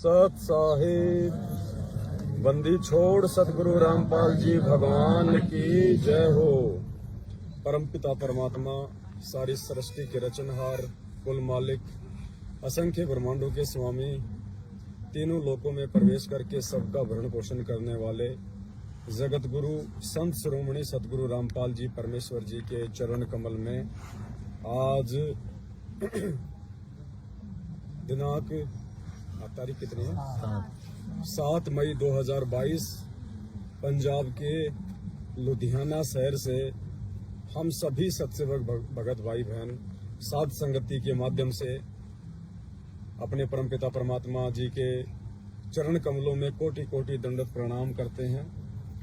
सत साहिब बंदी छोड़ सतगुरु रामपाल जी भगवान की जय हो। परमपिता परमात्मा सारी सृष्टि के रचनहार, कुल मालिक, असंख्य ब्रह्मांडों के स्वामी, तीनों लोकों में प्रवेश करके सबका भरण पोषण करने वाले जगत गुरु संत शिरोमणि सतगुरु रामपाल जी परमेश्वर जी के चरण कमल में आज दिनांक तारीख कितनी है? 7 मई 2022 पंजाब के लुधियाना शहर से हम सभी सत्सेवक भगत भाई बहन साध संगति के माध्यम से अपने परमपिता परमात्मा जी के चरण कमलों में कोटि कोटि दंडवत प्रणाम करते हैं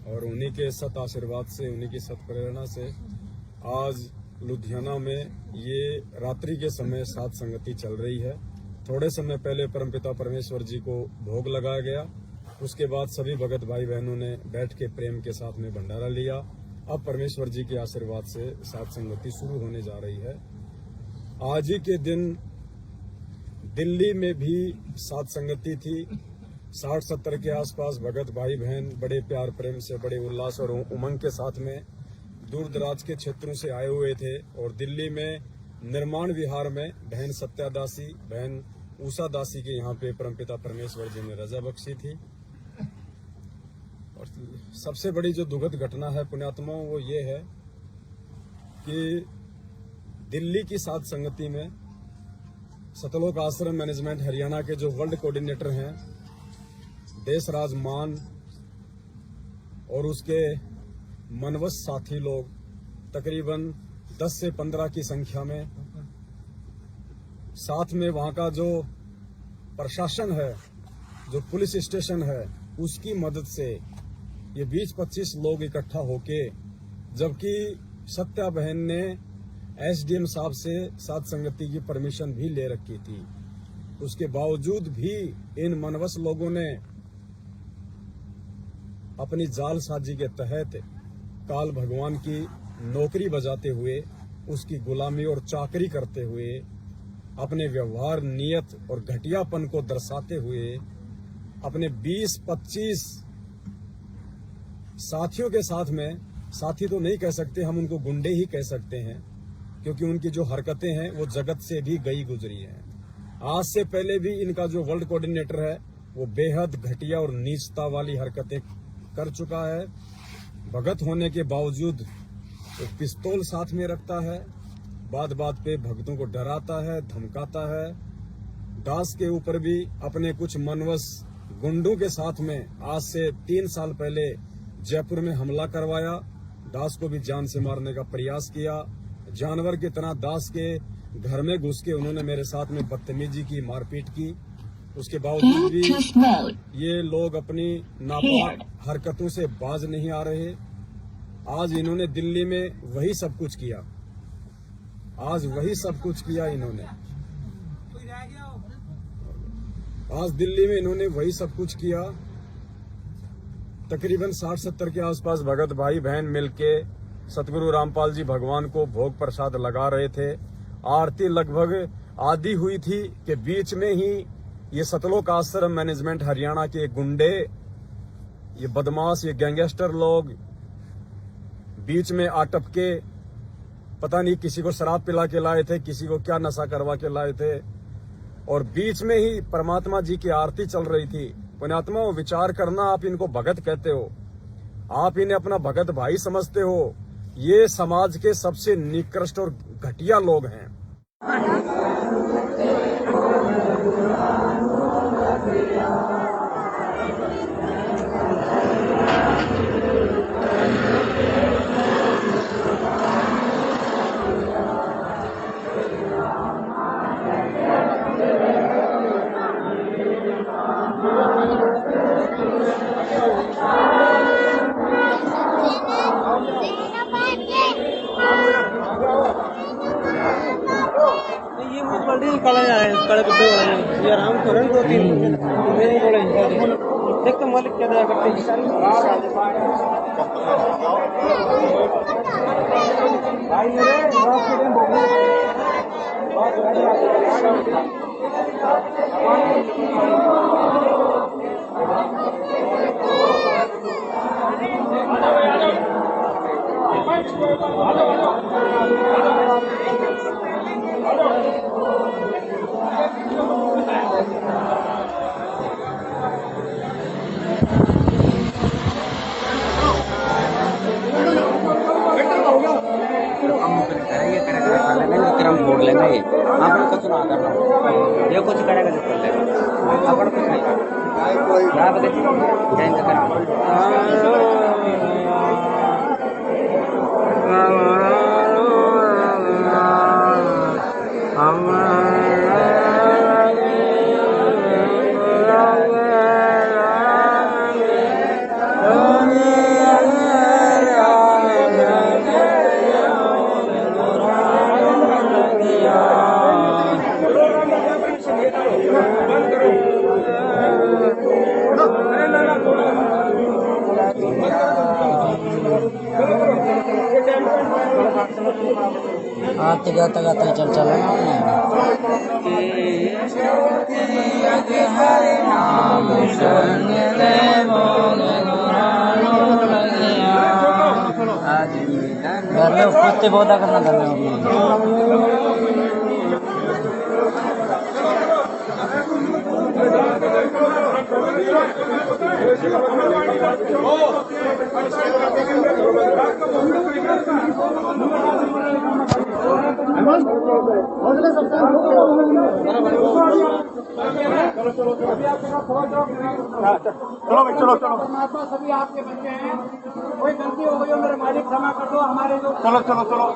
और उन्हीं के सत आशीर्वाद से, उन्हीं की सत प्रेरणा से आज लुधियाना में ये रात्रि के समय साध संगति चल रही है। थोड़े समय पहले परमपिता परमेश्वर जी को भोग लगाया गया, उसके बाद सभी भगत भाई बहनों ने बैठ के प्रेम के साथ में भंडारा लिया। अब परमेश्वर जी के आशीर्वाद से साध संगति शुरू होने जा रही है। आज ही के दिन दिल्ली में भी साध संगति थी। 60-70 के आसपास भगत भाई बहन बड़े प्यार प्रेम से, बड़े उल्लास और उमंग के साथ में दूर दराज के क्षेत्रों से आए हुए थे और दिल्ली में निर्माण विहार में बहन सत्या दासी, बहन उषा दासी के यहाँ पे परमपिता परमेश्वर जी ने रजा बख्शी थी। और सबसे बड़ी जो दुखद घटना है पुण्यात्माओं, वो ये है कि दिल्ली की साध संगति में सतलोक आश्रम मैनेजमेंट हरियाणा के जो वर्ल्ड कोऑर्डिनेटर हैं देशराज मान और उसके मनवस साथी लोग तकरीबन 10 से 15 की संख्या में, साथ में वहां का जो प्रशासन है, जो पुलिस स्टेशन है, उसकी मदद से ये 20-25 लोग इकट्ठा होके, जबकि सत्या बहन ने एसडीएम साहब से साध संगति की परमिशन भी ले रखी थी, उसके बावजूद भी इन मनवस लोगों ने अपनी जालसाजी के तहत काल भगवान की नौकरी बजाते हुए, उसकी गुलामी और चाकरी करते हुए, अपने व्यवहार, नियत और घटियापन को दर्शाते हुए अपने 20-25 साथियों के साथ में, साथी तो नहीं कह सकते, हम उनको गुंडे ही कह सकते हैं, क्योंकि उनकी जो हरकतें हैं वो जगत से भी गई गुजरी हैं। आज से पहले भी इनका जो वर्ल्ड कोऑर्डिनेटर है वो बेहद घटिया और नीचता वाली हरकतें कर चुका है। भगत होने के बावजूद एक पिस्तौल साथ में रखता है, बात बात पे भक्तों को डराता है, धमकाता है। दास के ऊपर भी अपने कुछ मनवस गुंडों के साथ में आज से 3 साल पहले जयपुर में हमला करवाया। दास को भी जान से मारने का प्रयास किया। जानवर की तरह दास के घर में घुस के उन्होंने मेरे साथ में बदतमीजी की, मारपीट की। उसके बावजूद भी ये लोग अपनी नापाक हरकतों से बाज नहीं आ रहे। आज इन्होंने दिल्ली में वही सब कुछ किया, आज वही सब कुछ किया इन्होंने। आज दिल्ली में इन्होंने वही सब कुछ किया। तकरीबन 60-70 के आसपास भगत भाई बहन मिलके सतगुरु रामपाल जी भगवान को भोग प्रसाद लगा रहे थे। आरती लगभग आधी हुई थी कि बीच में ही ये सतलोक आश्रम मैनेजमेंट हरियाणा के गुंडे, ये बदमाश, ये गैंगस्टर लोग बीच में आटप के, पता नहीं किसी को शराब पिला के लाए थे, किसी को क्या नशा करवा के लाए थे, और बीच में ही परमात्मा जी की आरती चल रही थी। पुण्यात्मा, विचार करना, आप इनको भगत कहते हो, आप इन्हें अपना भगत भाई समझते हो, ये समाज के सबसे निकृष्ट और घटिया लोग हैं। ये बहुत बड़ी कला है, कड़क वाले ये आराम करें 2-3 मेरे बोले देख तो मालिक क्या दया करते हैं। गाता गाता चल चला घर में कुत्ते पौधा करना घर में चलो भाई चलो चलो। परमात्मा सभी आपके बच्चे हैं, कोई गलती हो गई हो मेरे मालिक क्षमा कर दो। हमारे जो चलो चलो चलो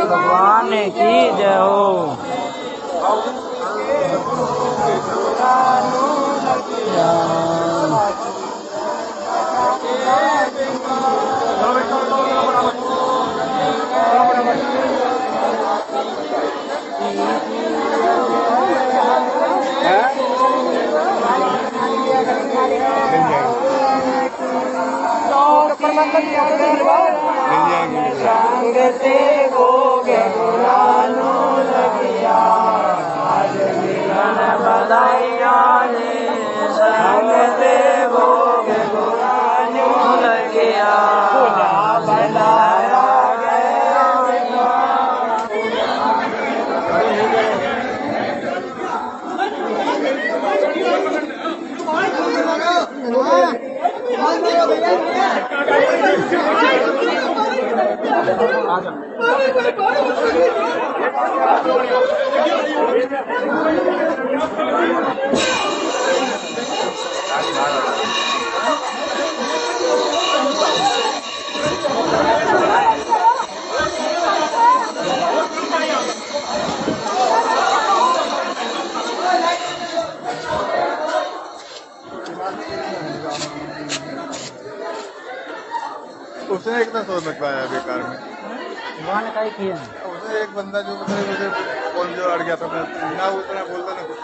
भगवान की जय हो। उसने एक ना सोच लगवाया बेकार में। भगवान का ही किया उसने एक बंदा जो मुझे कौन जो अड़ गया था, मैं ना उतना बोलता ना कुछ।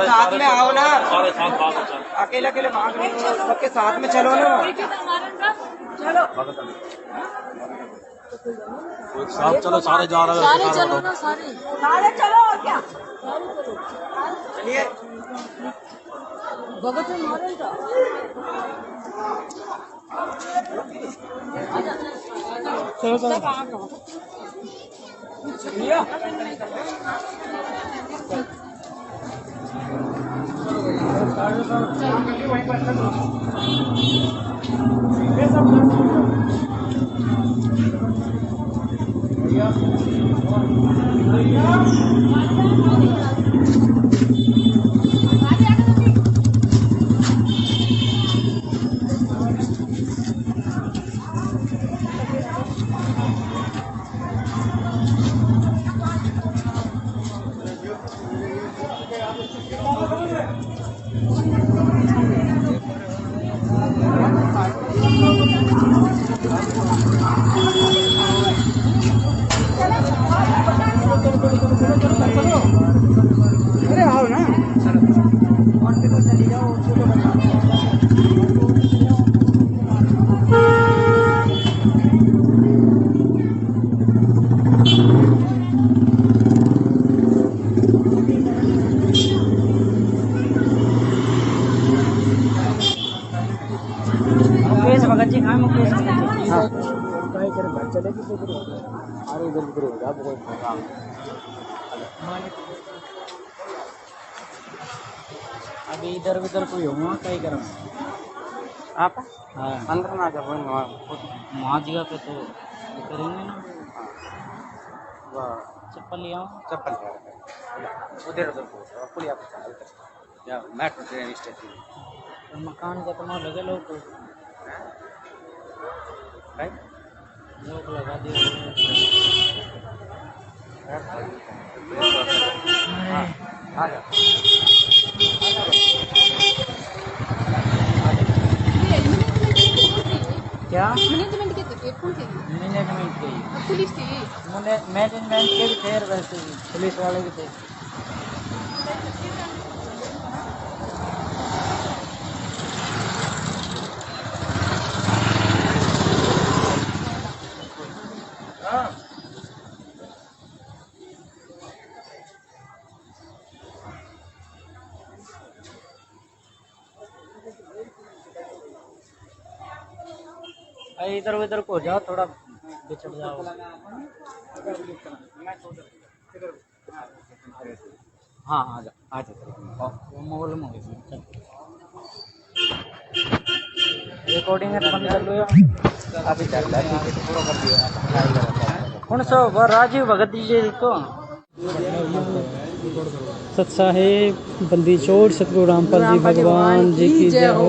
साथ में आओ ना, अकेले अकेले भाग रहे हो, सबके साथ में चलो ना। चलो साथ चलो, सारे जा रहे सारे चलो ना, सारे चलो। और क्या चलिए भगत मारे का चलो चलो चलिए। काय करे घर चले कि किधर होगा अरे इधर उधर होगा अब कोई प्रोग्राम अभी इधर उधर कोई होगा कहीं करूँ आप हाँ अंदर ना जब वहाँ जगह पे तो करेंगे ना चप्पल ले आओ चप्पल उधर उधर पुलिया या मेट्रो ट्रेन स्टेशन तो मकान का तो लगे लोग को लोग लगा दिए आ जा क्या मैनेजमेंट के थे कौन थे मैनेजमेंट के पुलिस थी मैनेजमेंट के भी थे वैसे ही पुलिस वाले भी थे इधर उधर को जाओ थोड़ा बिछड़ जाओ हाँ आ जा आ जा वो मालूम हो गया रिकॉर्डिंग है तो बंद कर लो यार अभी चल रहा है ठीक है पूरा कर दिया कौन सा वो राजीव भगत जी तो सतसाहेब बंदी छोड़ सतगुरु रामपाल जी भगवान जी की जय हो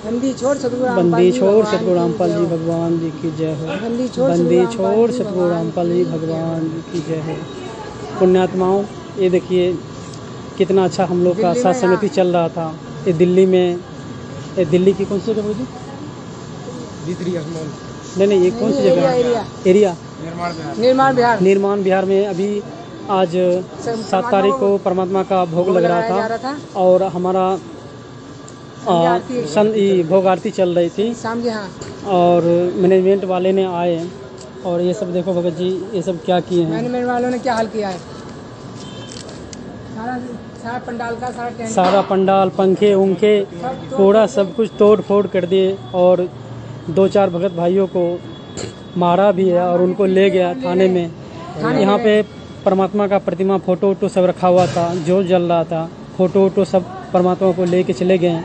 बंदी छोड़ सतगुरु बंदी छोड़ सतगुरु रामपाल जी भगवान जी की जय हो बंदी छोड़ सतगुरु रामपाल जी भगवान जी की जय हो। पुण्यात्माओं ये देखिए कितना अच्छा हम लोग का साथ समिति चल रहा था ये दिल्ली में ये दिल्ली की कौन सी जगह जी नहीं ये कौन सी जगह एरिया निर्माण बिहार में अभी आज 7 तारीख को परमात्मा का भोग लग रहा था और हमारा भोग आरती चल रही थी शाम के हाँ और मैनेजमेंट वाले ने आए और ये सब देखो भगत जी ये सब क्या किए हैं मैनेजमेंट वालों ने क्या हाल किया है सारा पंडाल का सारा टेंट सारा पंडाल पंखे उंखे पूरा सब कुछ तोड़ फोड़ कर दिए और 2-4 भगत भाइयों को मारा भी है और उनको ले गया थाने में यहाँ पे परमात्मा का प्रतिमा फोटो वोटो सब रखा हुआ था जो जल रहा था फोटो वोटो सब परमात्मा को लेके चले गए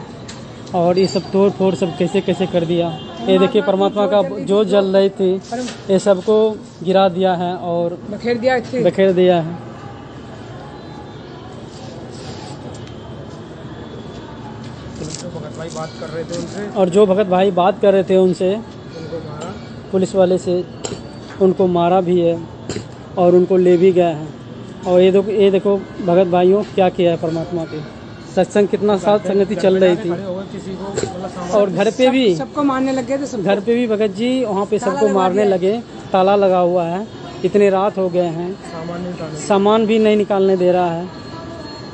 और ये सब तोड़ फोड़ सब कैसे कैसे कर दिया। ये देखिए परमात्मा का जो जल रही थी ये सबको गिरा दिया है और बखेर दिया है। और जो भगत भाई बात कर रहे थे उनसे पुलिस वाले से उनको मारा भी है और उनको ले भी गया है। और ये देखो भगत भाइयों क्या किया है परमात्मा के सत्संग कितना साथ संगति चल रही थी और घर पे भी सबको मारने लगे थे घर पे भी भगत जी वहाँ पे सबको मारने लगे ताला लगा हुआ है इतने रात हो गए हैं सामान भी नहीं निकालने दे रहा है।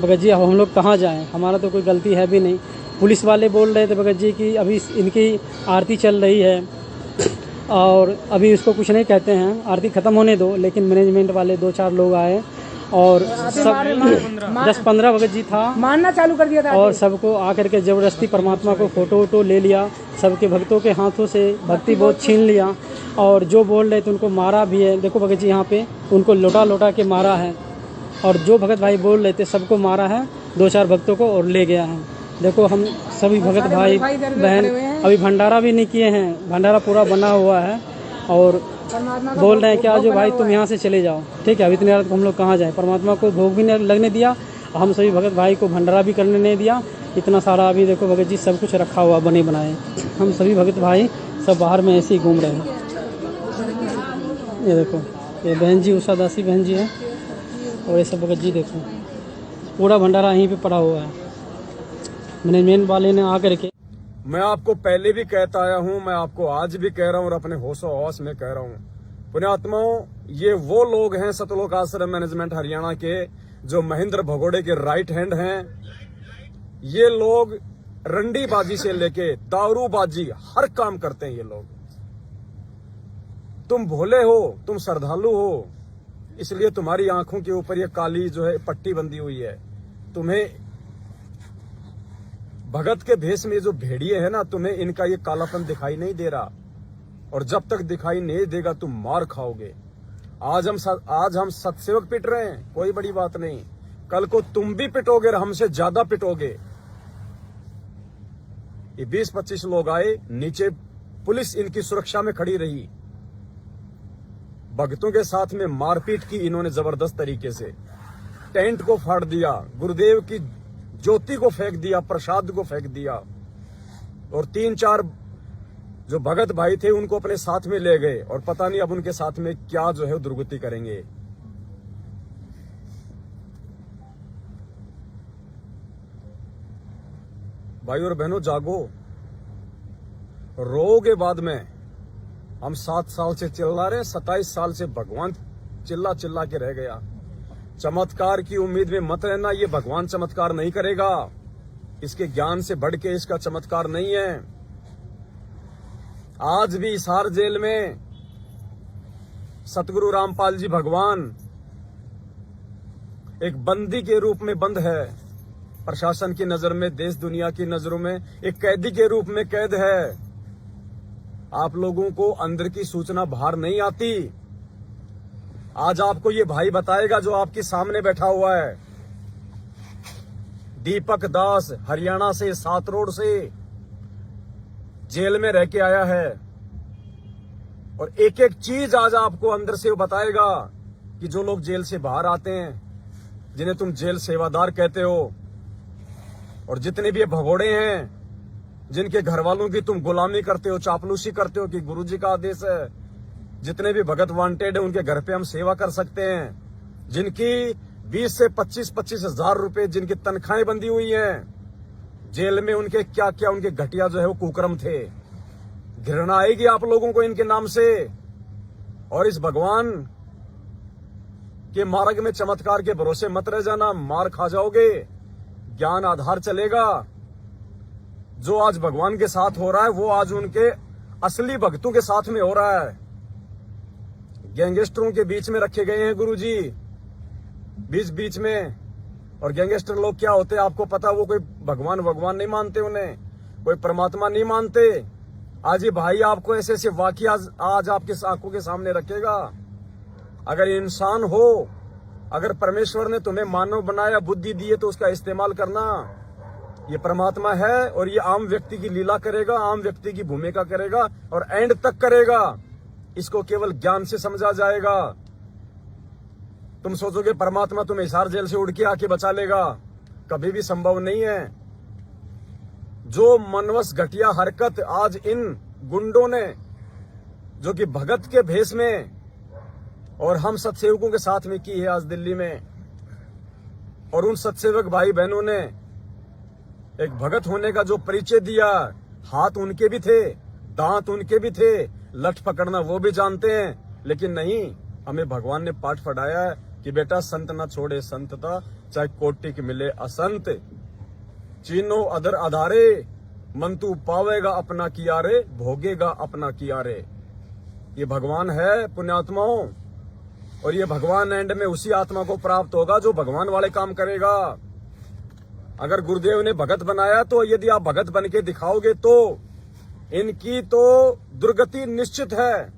भगत जी अब हम लोग कहाँ जाएं हमारा तो कोई गलती है भी नहीं। पुलिस वाले बोल रहे थे भगत जी कि अभी इनकी आरती चल रही है और अभी इसको कुछ नहीं कहते हैं आरती ख़त्म होने दो लेकिन मैनेजमेंट वाले 2-4 लोग आए और सब 10-15 भगत जी था मारना चालू कर दिया था और सबको आकर के ज़बरदस्ती परमात्मा को फ़ोटो वोटो ले लिया सबके भक्तों के हाथों से भक्ति बहुत छीन लिया और जो बोल रहे थे उनको मारा भी है। देखो भगत जी यहाँ पे उनको लोटा के मारा है और जो भगत भाई बोल रहे थे सबको मारा है 2-4 भक्तों को और ले गया है। देखो हम सभी भगत भाई बहन अभी भंडारा भी नहीं किए हैं भंडारा पूरा बना हुआ है और बोल रहे हैं क्या जो भाई तुम यहाँ से चले जाओ ठीक है। अब इतनी रात को हम लोग कहाँ जाएं परमात्मा को भोग भी नहीं लगने दिया हम सभी भगत भाई को भंडारा भी करने नहीं दिया इतना सारा अभी देखो भगत जी सब कुछ रखा हुआ बने बनाए हम सभी भगत भाई सब बाहर में ऐसे ही घूम रहे हैं। ये देखो ये बहन जी उषा दासी बहन जी है और ये सब भगत जी देखो पूरा भंडारा यहीं पे पड़ा हुआ है। मैनेजमेंट वाले ने आकर के मैं आपको पहले भी कहता आया हूं मैं आपको आज भी कह रहा हूं और अपने होशो हौस में कह रहा हूं पुण्यात्माओं ये वो लोग हैं सतलोक आश्रम मैनेजमेंट हरियाणा के जो महेंद्र भगोड़े के राइट हैंड हैं। ये लोग रंडीबाजी से लेके दारूबाजी हर काम करते हैं ये लोग। तुम भोले हो तुम श्रद्धालु हो इसलिए तुम्हारी आंखों के ऊपर ये काली जो है पट्टी बंधी हुई है। तुम्हें भगत के भेष में जो भेड़िए है ना तुम्हें इनका ये कालापन दिखाई नहीं दे रहा और जब तक दिखाई नहीं देगा तुम मार खाओगे। आज हम सतसेवक पिट रहे हैं, कोई बड़ी बात नहीं, कल को तुम भी पिटोगे और हमसे ज्यादा पिटोगे। ये 20-25 लोग आए, नीचे पुलिस इनकी सुरक्षा में खड़ी रही, भक्तों के साथ में मारपीट की इन्होंने जबरदस्त तरीके से, टेंट को फाड़ दिया, गुरुदेव की ज्योति को फेंक दिया, प्रसाद को फेंक दिया, और 3-4 जो भगत भाई थे उनको अपने साथ में ले गए, और पता नहीं अब उनके साथ में क्या जो है दुर्गति करेंगे। भाई और बहनों जागो, रोगे बाद में। हम 7 साल से चिल्ला रहे, 27 साल से भगवान चिल्ला चिल्ला के रह गया। चमत्कार की उम्मीद में मत रहना, ये भगवान चमत्कार नहीं करेगा, इसके ज्ञान से बढ़ के इसका चमत्कार नहीं है। आज भी हिसार जेल में सतगुरु रामपाल जी भगवान एक बंदी के रूप में बंद है, प्रशासन की नजर में, देश दुनिया की नजरों में एक कैदी के रूप में कैद है। आप लोगों को अंदर की सूचना बाहर नहीं आती। आज आपको ये भाई बताएगा जो आपके सामने बैठा हुआ है, दीपक दास, हरियाणा से 7 रोड से जेल में रह के आया है, और एक एक चीज आज आपको अंदर से वो बताएगा कि जो लोग जेल से बाहर आते हैं, जिन्हें तुम जेल सेवादार कहते हो, और जितने भी ये भगोड़े हैं जिनके घर वालों की तुम गुलामी करते हो, चापलूसी करते हो कि गुरुजी का आदेश है, जितने भी भगत वांटेड है उनके घर पे हम सेवा कर सकते हैं, जिनकी 20 से 25 हजार रुपए जिनकी तनख्वाहें बंधी हुई हैं, जेल में उनके क्या क्या उनके घटिया जो है वो कुकर्म थे। घृणा आएगी आप लोगों को इनके नाम से, और इस भगवान के मार्ग में चमत्कार के भरोसे मत रह जाना, मार खा जाओगे। ज्ञान आधार चलेगा। जो आज भगवान के साथ हो रहा है वो आज उनके असली भक्तों के साथ में हो रहा है। गैंगस्टरों के बीच में रखे गए हैं गुरुजी, बीच में। और गैंगस्टर लोग क्या होते हैं आपको पता, वो कोई भगवान नहीं मानते, उन्हें कोई परमात्मा नहीं मानते। आज ये भाई आपको ऐसे ऐसे वाकया आज आपके आंखों के सामने रखेगा। अगर इंसान हो, अगर परमेश्वर ने तुम्हें मानव बनाया, बुद्धि दी है, तो उसका इस्तेमाल करना। ये परमात्मा है और ये आम व्यक्ति की लीला करेगा, आम व्यक्ति की भूमिका करेगा और एंड तक करेगा। इसको केवल ज्ञान से समझा जाएगा। तुम सोचोगे परमात्मा तुम्हें हिसार जेल से उड़ के आके बचा लेगा, कभी भी संभव नहीं है। जो मनवस घटिया हरकत आज इन गुंडों ने, जो कि भगत के भेष में और हम सतसेवकों के साथ में की है आज दिल्ली में, और उन सतसेवक भाई बहनों ने एक भगत होने का जो परिचय दिया, हाथ उनके भी थे, दांत उनके भी थे, लठ पकड़ना वो भी जानते हैं, लेकिन नहीं, हमें भगवान ने पाठ पढ़ाया है कि बेटा संत न छोड़े संतता, चाहे कोटि के मिले असंत। चीनो अदर आधारे, मन तू पावेगा अपना किया रे, भोगेगा अपना किया रे। ये भगवान है पुण्यात्माओं, और ये भगवान एंड में उसी आत्मा को प्राप्त होगा जो भगवान वाले काम करेगा। अगर गुरुदेव ने भगत बनाया, तो यदि आप भगत बन के दिखाओगे तो इनकी तो दुर्गति निश्चित है।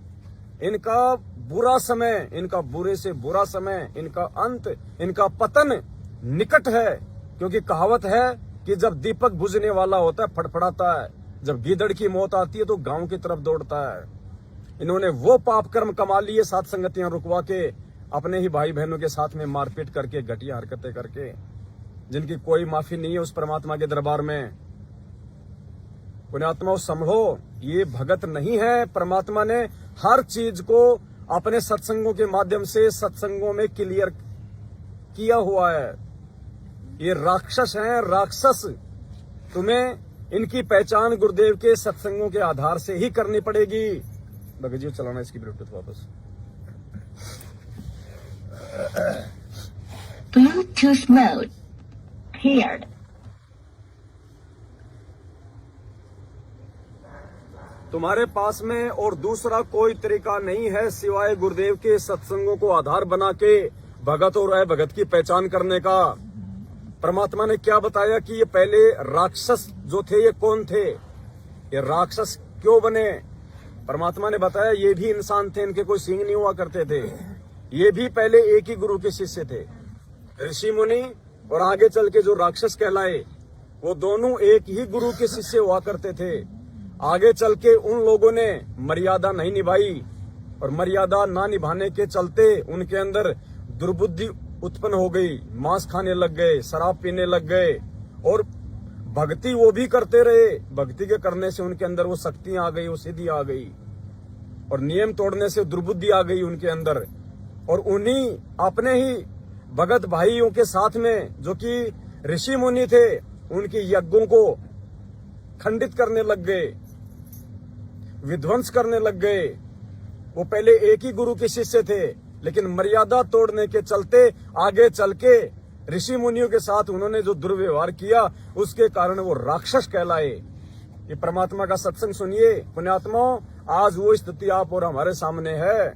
इनका बुरा समय, इनका बुरे से बुरा समय, इनका अंत, इनका पतन निकट है। क्योंकि कहावत है कि जब दीपक बुझने वाला होता है फड़फड़ाता है, जब गीदड़ की मौत आती है तो गांव की तरफ दौड़ता है। इन्होंने वो पाप कर्म कमा लिए, साथ संगतियां रुकवा के, अपने ही भाई बहनों के साथ में मारपीट करके, घटिया हरकतें करके, जिनकी कोई माफी नहीं है उस परमात्मा के दरबार में। पुण्यात्माओं संभलो, ये भगत नहीं है। परमात्मा ने हर चीज को अपने सत्संगों के माध्यम से सत्संगों में क्लियर किया हुआ है। ये राक्षस हैं, राक्षस। तुम्हें इनकी पहचान गुरुदेव के सत्संगों के आधार से ही करनी पड़ेगी। भगत जी चलाना इसकी ब्लूटूथ वापस। Bluetooth mode paired. तुम्हारे पास में और दूसरा कोई तरीका नहीं है सिवाय गुरुदेव के सत्संगों को आधार बना के भगत और अभगत की पहचान करने का। परमात्मा ने क्या बताया कि ये पहले राक्षस जो थे, ये कौन थे, ये राक्षस क्यों बने, परमात्मा ने बताया ये भी इंसान थे, इनके कोई सींग नहीं हुआ करते थे, ये भी पहले एक ही गुरु के शिष्य थे। ऋषि मुनि और आगे चल के जो राक्षस कहलाए वो दोनों एक ही गुरु के शिष्य हुआ करते थे। आगे चल के उन लोगों ने मर्यादा नहीं निभाई और मर्यादा ना निभाने के चलते उनके अंदर दुर्बुद्धि उत्पन्न हो गई, मांस खाने लग गए, शराब पीने लग गए और भक्ति वो भी करते रहे। भक्ति के करने से उनके अंदर वो शक्तियां आ गई, वो सिद्धि आ गई और नियम तोड़ने से दुर्बुद्धि आ गई उनके अंदर। और उन्हीं अपने ही भगत भाइयों के साथ में जो कि ऋषि मुनि थे उनके यज्ञों को खंडित करने लग गए, विध्वंस करने लग गए। वो पहले एक ही गुरु के शिष्य थे लेकिन मर्यादा तोड़ने के चलते आगे चल के ऋषि मुनियों के साथ उन्होंने जो दुर्व्यवहार किया उसके कारण वो राक्षस कहलाए। ये परमात्मा का सत्संग सुनिए पुण्यात्माओं, आज वो स्थिति आप और हमारे सामने है।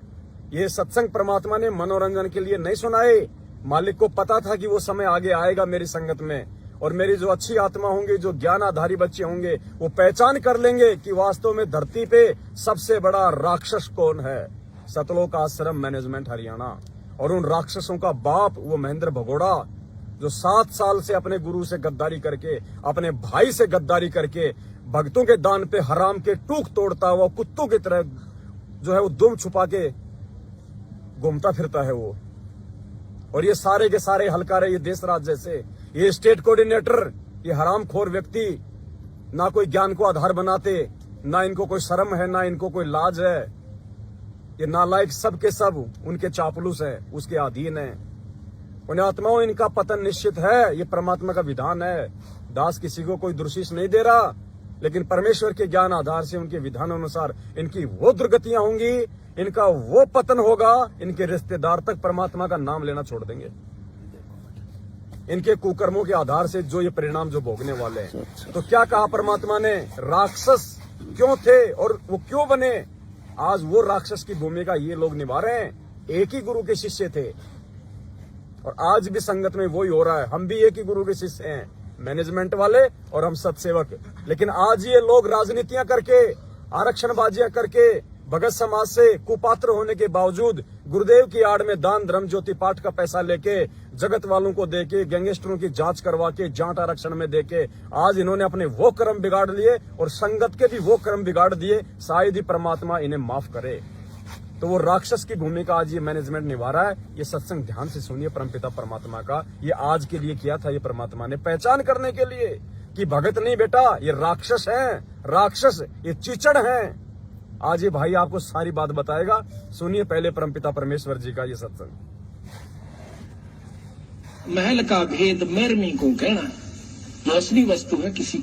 ये सत्संग परमात्मा ने मनोरंजन के लिए नहीं सुनाए, मालिक को पता था कि वो समय आगे आएगा मेरी संगत में और मेरी जो अच्छी आत्मा होंगी, जो ज्ञान आधारी बच्चे होंगे वो पहचान कर लेंगे कि वास्तव में धरती पे सबसे बड़ा राक्षस कौन है। सतलोक आश्रम मैनेजमेंट हरियाणा। और उन राक्षसों का बाप वो महेंद्र भगोड़ा जो 7 साल से अपने गुरु से गद्दारी करके, अपने भाई से गद्दारी करके भक्तों के दान पे हराम के टूक तोड़ता हुआ कुत्तों की तरह जो है वो दुम छुपा के घूमता फिरता है वो। और ये सारे के सारे हलकारे, ये देश राज जैसे, ये स्टेट कोऑर्डिनेटर, ये हरामखोर व्यक्ति ना कोई ज्ञान को आधार बनाते, ना इनको कोई शर्म है, ना इनको कोई लाज है। ये नालायक सब के सब उनके चापलूस है, उसके अधीन है। पुण्यात्माओं, इनका पतन निश्चित है, ये परमात्मा का विधान है। दास किसी को कोई दुर्शीष नहीं दे रहा, लेकिन परमेश्वर के ज्ञान आधार से उनके विधान अनुसार इनकी वो दुर्गतियां होंगी, इनका वो पतन होगा, इनके रिश्तेदार तक परमात्मा का नाम लेना छोड़ देंगे। इनके कुकर्मों के आधार से जो ये परिणाम जो भोगने वाले हैं। तो क्या कहा परमात्मा ने, राक्षस क्यों थे और वो क्यों बने? आज वो राक्षस की भूमिका ये लोग निभा रहे हैं। एक ही गुरु के शिष्य थे और आज भी संगत में वही हो रहा है। हम भी एक ही गुरु के शिष्य हैं, मैनेजमेंट वाले और हम सत्सेवक। लेकिन आज ये लोग राजनीतियां करके, आरक्षणबाजियां करके, भगत समाज से कुपात्र होने के बावजूद गुरुदेव की आड़ में दान धर्म ज्योति पाठ का पैसा लेके, जगत वालों को देके, गैंगस्टरों की जांच करवा के, जाट आरक्षण में देके आज इन्होंने अपने वो कर्म बिगाड़ लिए और संगत के भी वो कर्म बिगाड़ दिए। शायद ही परमात्मा इन्हें माफ करे। तो वो राक्षस की भूमिका आज ये मैनेजमेंट निभा रहा है। ये सत्संग ध्यान से सुनिए परमपिता परमात्मा का। ये आज के लिए किया था ये परमात्मा ने, पहचान करने के लिए कि भगत नहीं बेटा, ये राक्षस हैं, राक्षस ये चीचड़ हैं। आज ये भाई आपको सारी बात बताएगा। सुनिए पहले परमपिता परमेश्वर जी का ये सत्संग। महल का भेद मैरमी को कहना, जो असली वस्तु है किसी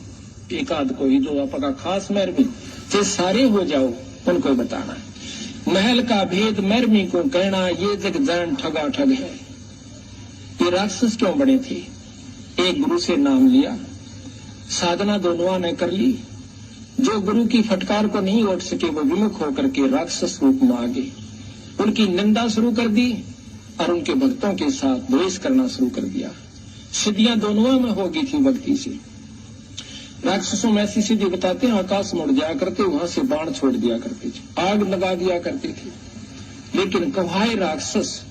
एक आध को ही, जो आपका खास मैरमी, जो सारे हो जाओ उनको बताना। महल का भेद मैरमी को कहना, ये जग जान ठगा ठग है। ये राक्षस क्यों बने थे? एक गुरु से नाम लिया, साधना दोनों ने कर ली। जो गुरु की फटकार को नहीं उठ सके वो विमुख होकर के राक्षस रूप में आ गए। उनकी निंदा शुरू कर दी और उनके भक्तों के साथ द्वेष करना शुरू कर दिया। सिद्धियां दोनों में हो गई थी भक्ति से। राक्षसों में ऐसी सिद्धि बताते हैं, आकाश मुड़ जाया करते, वहां से बाण छोड़ दिया करते थे, आग लगा दिया करते थे। लेकिन कवाए राक्षस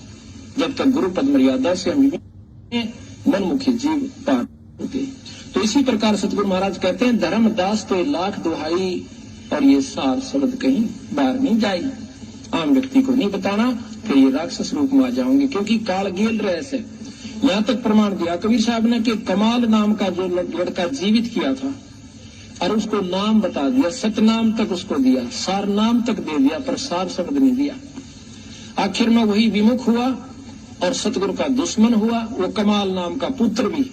जब तक गुरु पद मर्यादा से हम मनमुखी जीव पार होते। तो इसी प्रकार सतगुरु महाराज कहते हैं, धर्मदास तो लाख दुहाई और ये सार शब्द कहीं बाहर नहीं जाई। आम व्यक्ति को नहीं बताना, फिर ये राक्षस रूप में आ जाओगे, क्योंकि काल गेल रहे से। यहाँ तक प्रमाण दिया कबीर साहब ने कि कमाल नाम का जो लड़का जीवित किया था और उसको नाम बता दिया, सतनाम तक उसको दिया, सार नाम तक दे दिया, पर सार शब्द नहीं दिया। आखिर में वही विमुख हुआ और सतगुरु का दुश्मन हुआ। वो कमाल नाम का पुत्र भी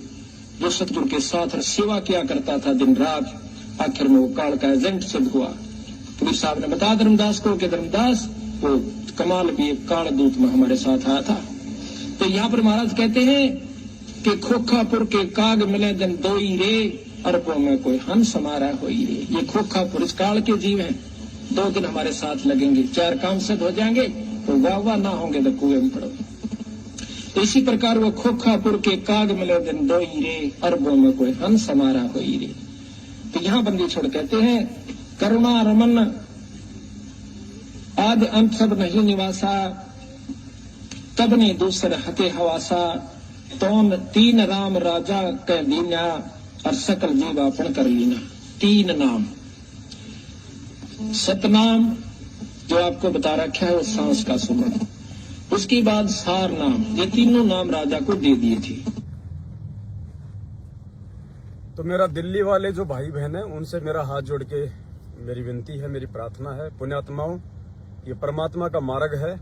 जो सतगुरु के साथ सेवा किया करता था दिन रात, आखिर में वो काल का एजेंट सिद्ध हुआ। कबीर साहब ने बताया धर्मदास को कि धर्मदास वो कमाल भी एक काल दूत में हमारे साथ आया था। तो यहाँ पर महाराज कहते हैं कि खोखापुर के काग मिले दिन दोई रे, अरबों में कोई हंस हमारा होई रे। ये खोखापुर इस काल के जीव हैं, 2 दिन हमारे साथ लगेंगे, 4 काम सिद्ध हो जाएंगे, तो वाह ना होंगे तो कुएं में पड़ो। तो इसी प्रकार वो खोखापुर के काग मिले दिन दोई रे, अरबों में कोई हंस हमारा होई रे। तो यहाँ बंदी छोड़ कहते हैं, करुणा रमन आदि अंत सब नहीं निवासा, तब ने दूसर हते हवासा, तौन तीन राम राजा कह दीना, और सकल जीवापन कर लीना। तीन नाम, सतनाम जो आपको बता रखा है वो सांस का सुमन, उसके बाद सार नाम, ये तीनों नाम राजा को दे दिए थे। तो मेरा दिल्ली वाले जो भाई बहन है उनसे मेरा हाथ जोड़ के मेरी विनती है, मेरी प्रार्थना है, पुण्यात्माओं, ये परमात्मा का मार्ग है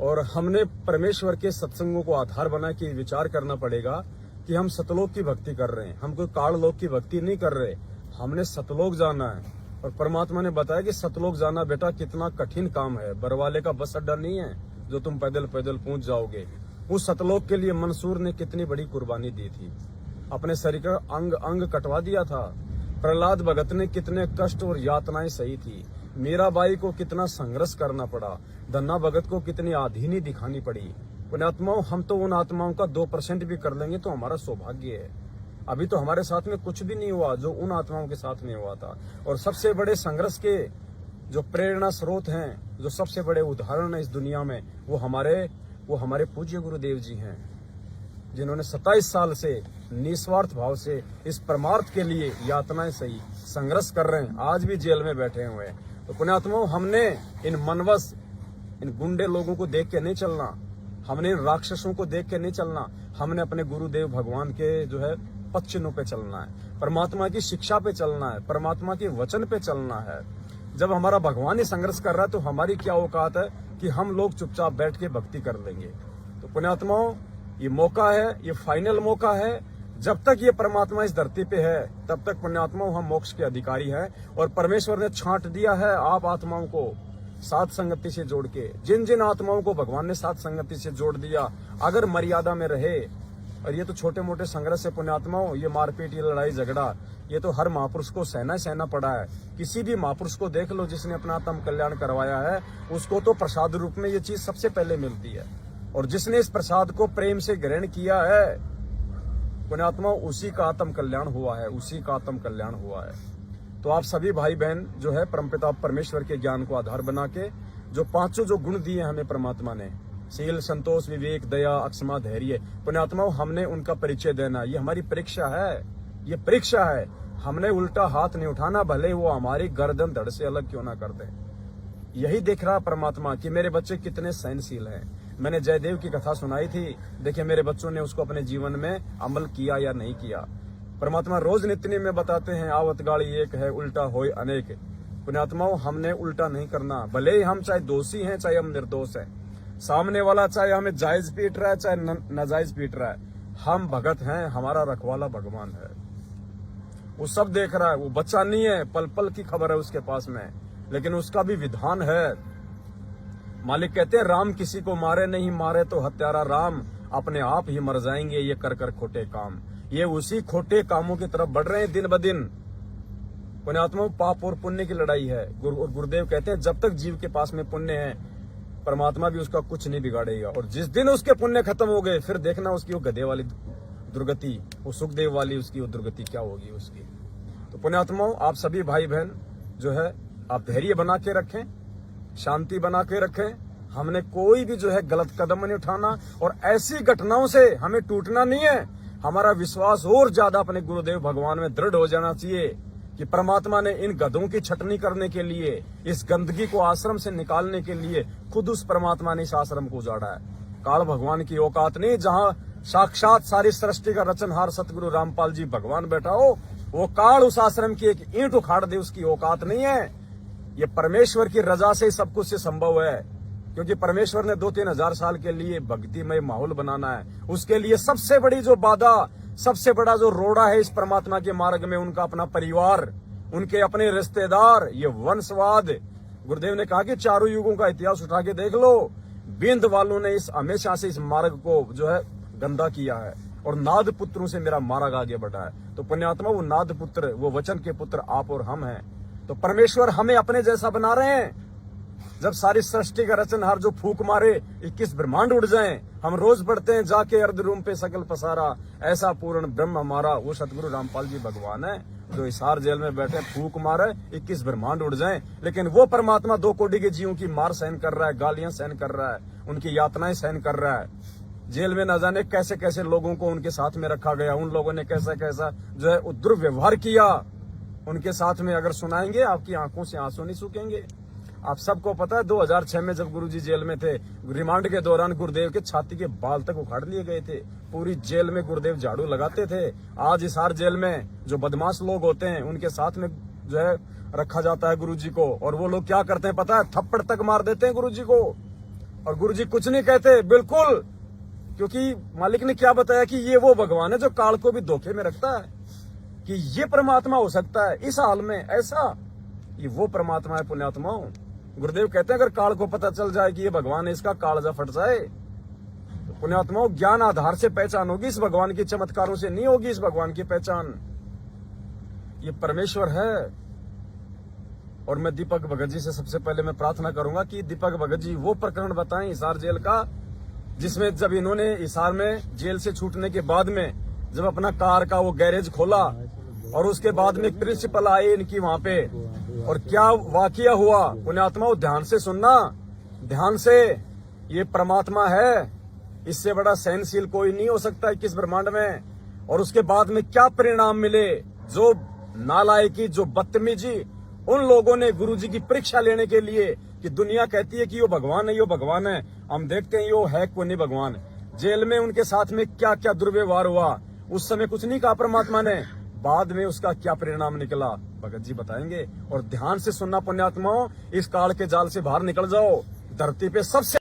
और हमने परमेश्वर के सत्संगों को आधार बना के विचार करना पड़ेगा कि हम सतलोक की भक्ति कर रहे हैं, हम कोई काललोक की भक्ति नहीं कर रहे, हमने सतलोक जाना है। और परमात्मा ने बताया कि सतलोक जाना बेटा कितना कठिन काम है, बरवाले का बस अड्डा नहीं है जो तुम पैदल पैदल पहुंच जाओगे। उस सतलोक के लिए मंसूर ने कितनी बड़ी कुर्बानी दी थी, अपने शरीर का अंग अंग कटवा दिया था। प्रहलाद भगत ने कितने कष्ट और यातनाएं सही थी, मीराबाई को कितना संघर्ष करना पड़ा, धन्ना भगत को कितनी आधीनी दिखानी पड़ी। पुण्यात्माओं, हम तो उन आत्माओं का 2% भी कर लेंगे तो हमारा सौभाग्य है। अभी तो हमारे साथ में कुछ भी नहीं हुआ जो उन आत्माओं के साथ में हुआ था। और सबसे बड़े संघर्ष के जो प्रेरणा स्रोत हैं, जो सबसे बड़े उदाहरण है इस दुनिया में, वो हमारे पूज्य गुरुदेव जी हैं, जिन्होंने 27 साल से निस्वार्थ भाव से इस परमार्थ के लिए यातनाएं सही, संघर्ष कर रहे हैं, आज भी जेल में बैठे हुए हैं। तो पुण्यात्माओं, हमने इन मनवस, इन गुंडे लोगों को देख के नहीं चलना, हमने इन राक्षसों को देख के नहीं चलना, हमने अपने गुरुदेव भगवान के जो है पद चिन्हों पे चलना है, परमात्मा की शिक्षा पे चलना है, परमात्मा के वचन पे चलना है। जब हमारा भगवान ही संघर्ष कर रहा है तो हमारी क्या औकात है कि हम लोग चुपचाप बैठ के भक्ति कर लेंगे। तो पुण्यात्माओं, ये मौका है, ये फाइनल मौका है। जब तक ये परमात्मा इस धरती पे है तब तक पुण्यात्माओं हम मोक्ष के अधिकारी हैं। और परमेश्वर ने छांट दिया है आप आत्माओं को साथ संगति से जोड़ के। जिन जिन आत्माओं को भगवान ने साथ संगति से जोड़ दिया, अगर मर्यादा में रहे, और ये तो छोटे मोटे संघर्ष है पुण्यात्माओं, ये मारपीट, ये लड़ाई झगड़ा, ये तो हर महापुरुष को सहना पड़ा है। किसी भी महापुरुष को देख लो जिसने अपना आत्म कल्याण करवाया है, उसको तो प्रसाद रूप में ये चीज सबसे पहले मिलती है। और जिसने इस प्रसाद को प्रेम से ग्रहण किया है पुण्यात्मा, उसी का आत्म कल्याण हुआ है, उसी का आत्म कल्याण हुआ है। तो आप सभी भाई बहन जो है परमपिता परमेश्वर के ज्ञान को आधार बना के जो पांचों जो गुण दिए हमें परमात्मा ने, शील, संतोष, विवेक, दया, अक्षमा, धैर्य, पुण्यात्माओं, हमने उनका परिचय देना। ये हमारी परीक्षा है, ये परीक्षा है। हमने उल्टा हाथ नहीं उठाना, भले वो हमारी गर्दन धड़ से अलग क्यों ना कर दे। यही देख रहा परमात्मा कि मेरे बच्चे कितने सहनशील हैं। मैंने जयदेव की कथा सुनाई थी, देखिए मेरे बच्चों ने उसको अपने जीवन में अमल किया या नहीं किया। परमात्मा रोज नित्य में बताते हैं, आवत गाड़ी एक है, उल्टा होए अनेक। पुण्यात्माओं, हमने उल्टा नहीं करना, भले ही हम चाहे दोषी हैं चाहे हम निर्दोष हैं, सामने वाला चाहे हमें जायज पीट रहा है चाहे नाजायज पीट रहा है, हम भगत हैं, हमारा रखवाला भगवान है। वो सब देख रहा है, वो बच्चा नहीं है, पल पल की खबर है उसके पास में, लेकिन उसका भी विधान है। मालिक कहते हैं, राम किसी को मारे नहीं, मारे तो हत्यारा राम, अपने आप ही मर जाएंगे ये कर कर खोटे काम। ये उसी खोटे कामों की तरफ बढ़ रहे हैं दिन ब दिन। पुण्यात्मा, पाप और पुण्य की लड़ाई है। गुरुदेव कहते हैं, जब तक जीव के पास में पुण्य है परमात्मा भी उसका कुछ नहीं बिगाड़ेगा, और जिस दिन उसके पुण्य खत्म हो गए फिर देखना उसकी वो गधे वाली दुर्गति, वो सुखदेव वाली उसकी वो दुर्गति क्या होगी उसकी। तो पुण्यात्माओं, आप सभी भाई बहन जो है आप धैर्य बना के रखें, शांति बना के रखें। हमने कोई भी जो है गलत कदम नहीं उठाना, और ऐसी घटनाओं से हमें टूटना नहीं है। हमारा विश्वास और ज्यादा अपने गुरुदेव भगवान में दृढ़ हो जाना चाहिए कि परमात्मा ने इन गधों की छटनी करने के लिए, इस गंदगी को आश्रम से निकालने के लिए खुद उस परमात्मा ने इस आश्रम को उजाड़ा है। काल भगवान की औकात नहीं, जहाँ साक्षात सारी सृष्टि का रचनहार सतगुरु रामपाल जी भगवान बैठा हो, वो काल उस आश्रम की एक ईंट उखाड़ दे, उसकी औकात नहीं है। ये परमेश्वर की रजा से सब कुछ संभव है, क्योंकि परमेश्वर ने 2-3 हजार साल के लिए भक्तिमय माहौल बनाना है। उसके लिए सबसे बड़ी जो बाधा, सबसे बड़ा जो रोड़ा है इस परमात्मा के मार्ग में, उनका अपना परिवार, उनके अपने रिश्तेदार, ये वंशवाद। गुरुदेव ने कहा कि चारों युगों का इतिहास उठा के देख लो, बिंद वालों ने इस हमेशा से इस मार्ग को जो है गंदा किया है, और नाद पुत्रों से मेरा मार्ग आगे बढ़ा है। तो पुण्यात्मा, वो नाद पुत्र, वो वचन के पुत्र आप और हम हैं। तो परमेश्वर हमें अपने जैसा बना रहे हैं। जब सारी सृष्टि का रचनहार जो फूक मारे 21 ब्रह्मांड उड़ जाएं, हम रोज पढ़ते हैं जाके अर्ध रूम पे सकल पसारा, ऐसा पूर्ण ब्रह्म हमारा। वो सतगुरु रामपाल जी भगवान है जो हिसार जेल में बैठे फूक मारे 21 ब्रह्मांड उड़ जाएं, लेकिन वो परमात्मा 2 कोटि के जीवों की मार सहन कर रहा है, गालियां सहन कर रहा है, उनकी यातनाएं सहन कर रहा है। जेल में न जाने कैसे कैसे लोगों को उनके साथ में रखा गया, उन लोगों ने कैसा कैसा जो है दुर्व्यवहार किया उनके साथ में। अगर सुनाएंगे आपकी आंखों से आंसू नहीं सूखेंगे। आप सबको पता है 2006 में जब गुरुजी जेल में थे, रिमांड के दौरान गुरुदेव के छाती के बाल तक उखाड़ लिए गए थे। पूरी जेल में गुरुदेव झाड़ू लगाते थे। आज हिसार जेल में जो बदमाश लोग होते हैं उनके साथ में जो है रखा जाता है गुरुजी को, और वो लोग क्या करते हैं पता है, थप्पड़ तक मार देते हैं गुरुजी को, और गुरुजी कुछ नहीं कहते बिल्कुल, क्योंकि मालिक ने क्या बताया कि ये वो भगवान है जो काल को भी धोखे में रखता है, कि ये परमात्मा हो सकता है इस हाल में ऐसा, ये वो परमात्मा है पुण्यात्माओं। गुरुदेव कहते हैं अगर काल को पता चल जाए कि ये भगवान है, इसका कालजा फट जाए, तो पुण्यात्माओं ज्ञान आधार से पहचान होगी, इस भगवान की चमत्कारों से नहीं होगी। इस भगवान की पहचान ये परमेश्वर है। और मैं दीपक भगत जी से सबसे पहले मैं प्रार्थना करूंगा कि दीपक भगत जी वो प्रकरण बताएं हिसार जेल का, जिसमें जब इन्होंने हिसार में जेल से छूटने के बाद में जब अपना कार का वो गैरेज खोला, और उसके बाद में प्रिंसिपल आए इनकी वहां पे, और क्या वाकया हुआ पुण्यात्माओं ध्यान से सुनना, ध्यान से। ये परमात्मा है, इससे बड़ा सहनशील कोई नहीं हो सकता 21 ब्रह्मांड में। और उसके बाद में क्या परिणाम मिले, जो नालायकी, जो बदतमीजी उन लोगों ने गुरुजी की परीक्षा लेने के लिए, कि दुनिया कहती है कि यो भगवान है, यो भगवान है, हम देखते हैं यो है कोई नहीं भगवान। जेल में उनके साथ में क्या क्या दुर्व्यवहार हुआ, उस समय कुछ नहीं कहा परमात्मा ने, बाद में उसका क्या परिणाम निकला भगत जी बताएंगे। और ध्यान से सुनना पुण्यात्माओं, इस काल के जाल से बाहर निकल जाओ। धरती पे सबसे